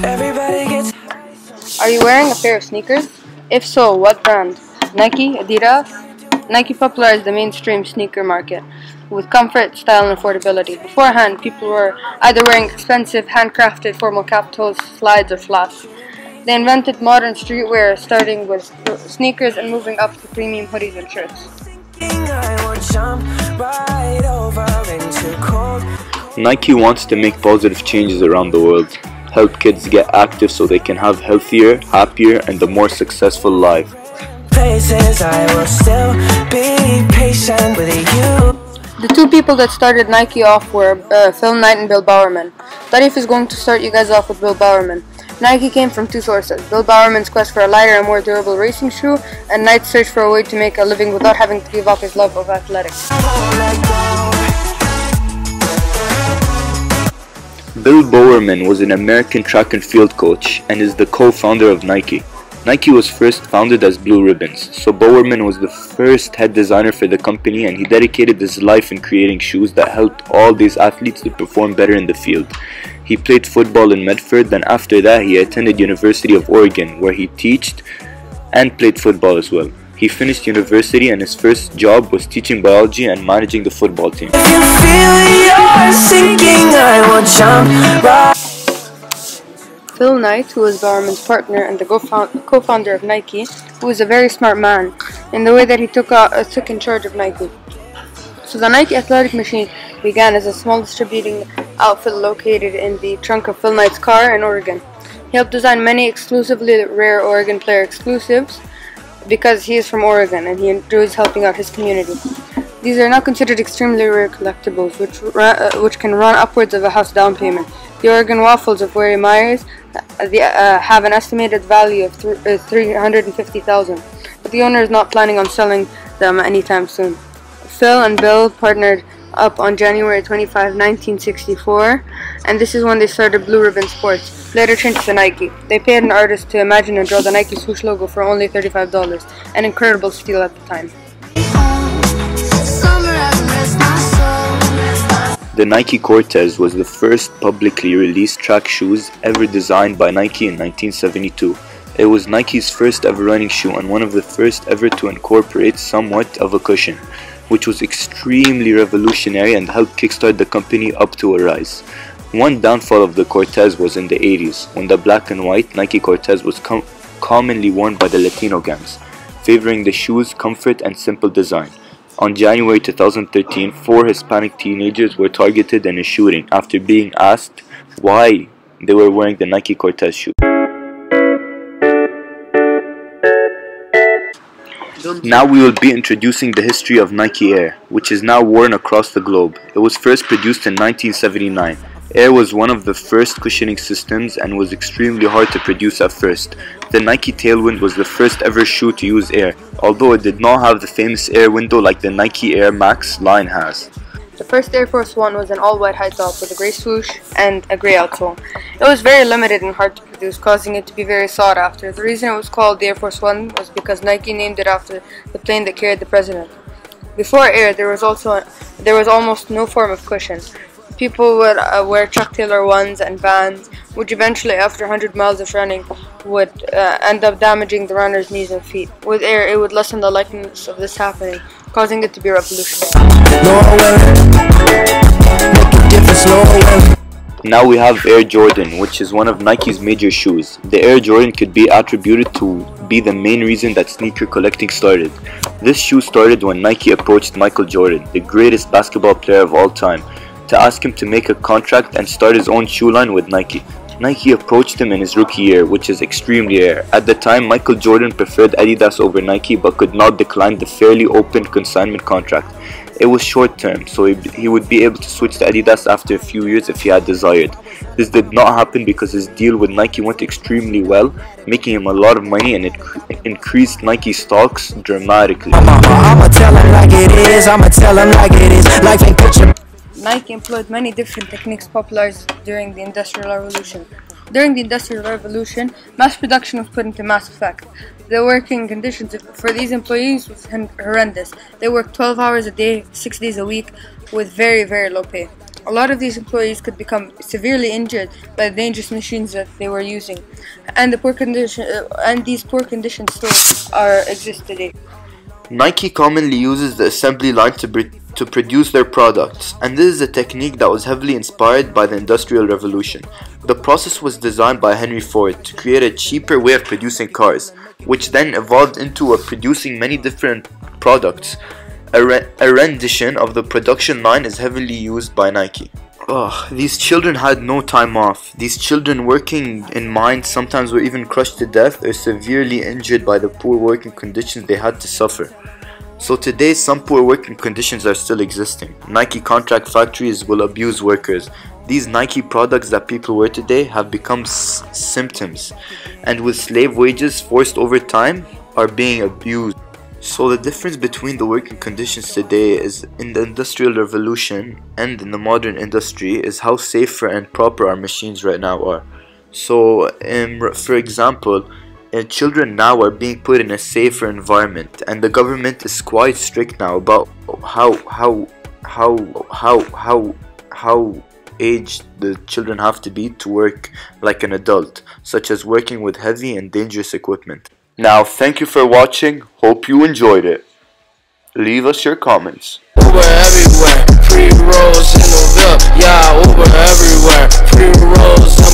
Everybody gets. Are you wearing a pair of sneakers? If so, what brand? Nike, Adidas? Nike popularized the mainstream sneaker market with comfort, style, and affordability. Beforehand, people were either wearing expensive, handcrafted formal cap-toes, slides, or flats. They invented modern streetwear, starting with sneakers and moving up to premium hoodies and shirts. Nike wants to make positive changes around the world, help kids get active so they can have healthier, happier, and a more successful life. The two people that started Nike off were Phil Knight and Bill Bowerman. Tarif is going to start you guys off with Bill Bowerman. Nike came from two sources: Bill Bowerman's quest for a lighter and more durable racing shoe, and Knight's search for a way to make a living without having to give up his love of athletics. Bill Bowerman was an American track and field coach and is the co-founder of Nike. Nike was first founded as Blue Ribbons, so Bowerman was the first head designer for the company, and he dedicated his life in creating shoes that helped all these athletes to perform better in the field. He played football in Medford, then after that he attended University of Oregon, where he taught and played football as well. He finished university and his first job was teaching biology and managing the football team. Phil Knight, who was Bowerman's partner and the co-founder of Nike, who was a very smart man in the way that he took in charge of Nike. So the Nike athletic machine began as a small distributing outfit located in the trunk of Phil Knight's car in Oregon. He helped design many exclusively rare Oregon player exclusives because he is from Oregon and he enjoys helping out his community. These are now considered extremely rare collectibles, which can run upwards of a house down payment. The Oregon Waffles of Wary Myers have an estimated value of $350,000, but the owner is not planning on selling them anytime soon. Phil and Bill partnered up on January 25, 1964, and this is when they started Blue Ribbon Sports, later changed to Nike. They paid an artist to imagine and draw the Nike swoosh logo for only $35, an incredible steal at the time. The Nike Cortez was the first publicly released track shoes ever designed by Nike in 1972. It was Nike's first ever running shoe and one of the first ever to incorporate somewhat of a cushion, which was extremely revolutionary and helped kickstart the company up to a rise. One downfall of the Cortez was in the 80s, when the black and white Nike Cortez was commonly worn by the Latino gangs, favoring the shoe's comfort and simple design. On January 2013, 4 Hispanic teenagers were targeted in a shooting after being asked why they were wearing the Nike Cortez shoe. Now we will be introducing the history of Nike Air, which is now worn across the globe. It was first produced in 1979. Air was one of the first cushioning systems and was extremely hard to produce at first. The Nike Tailwind was the first ever shoe to use air, although it did not have the famous air window like the Nike Air Max line has. The first Air Force One was an all-white high top with a grey swoosh and a grey outsole. It was very limited and hard to produce, causing it to be very sought after. The reason it was called the Air Force One was because Nike named it after the plane that carried the president. Before Air, there was almost no form of cushion. People would wear Chuck Taylor ones and Vans, which eventually, after 100 miles of running, would end up damaging the runner's knees and feet. With Air, it would lessen the likeliness of this happening, causing it to be revolutionary. Now we have Air Jordan, which is one of Nike's major shoes. The Air Jordan could be attributed to be the main reason that sneaker collecting started. This shoe started when Nike approached Michael Jordan, the greatest basketball player of all time, to ask him to make a contract and start his own shoe line with Nike. Nike approached him in his rookie year, which is extremely rare. At the time, Michael Jordan preferred Adidas over Nike but could not decline the fairly open consignment contract. It was short term, so he would be able to switch to Adidas after a few years if he had desired. This did not happen because his deal with Nike went extremely well, making him a lot of money, and it increased Nike stocks dramatically. Nike employed many different techniques popularized during the Industrial Revolution. During the Industrial Revolution, mass production was put into mass effect. The working conditions for these employees was horrendous. They worked 12 hours a day, 6 days a week, with very, very low pay. A lot of these employees could become severely injured by the dangerous machines that they were using, and these poor conditions still exist today. Nike commonly uses the assembly line to produce their products, and this is a technique that was heavily inspired by the Industrial Revolution. The process was designed by Henry Ford to create a cheaper way of producing cars, which then evolved into producing many different products. A rendition of the production line is heavily used by Nike. These children had no time off. These children working in mines sometimes were even crushed to death or severely injured by the poor working conditions they had to suffer. So today some poor working conditions are still existing. Nike contract factories will abuse workers. These Nike products that people wear today have become symptoms, and with slave wages forced overtime are being abused. So the difference between the working conditions today is in the Industrial Revolution and in the modern industry is how safer and proper our machines right now are. So for example, children now are being put in a safer environment, and the government is quite strict now about how aged the children have to be to work like an adult, such as working with heavy and dangerous equipment. Now, thank you for watching. Hope you enjoyed it. Leave us your comments. Uber everywhere, pre-rolls in the Ville, yeah, Uber everywhere, pre-rolls.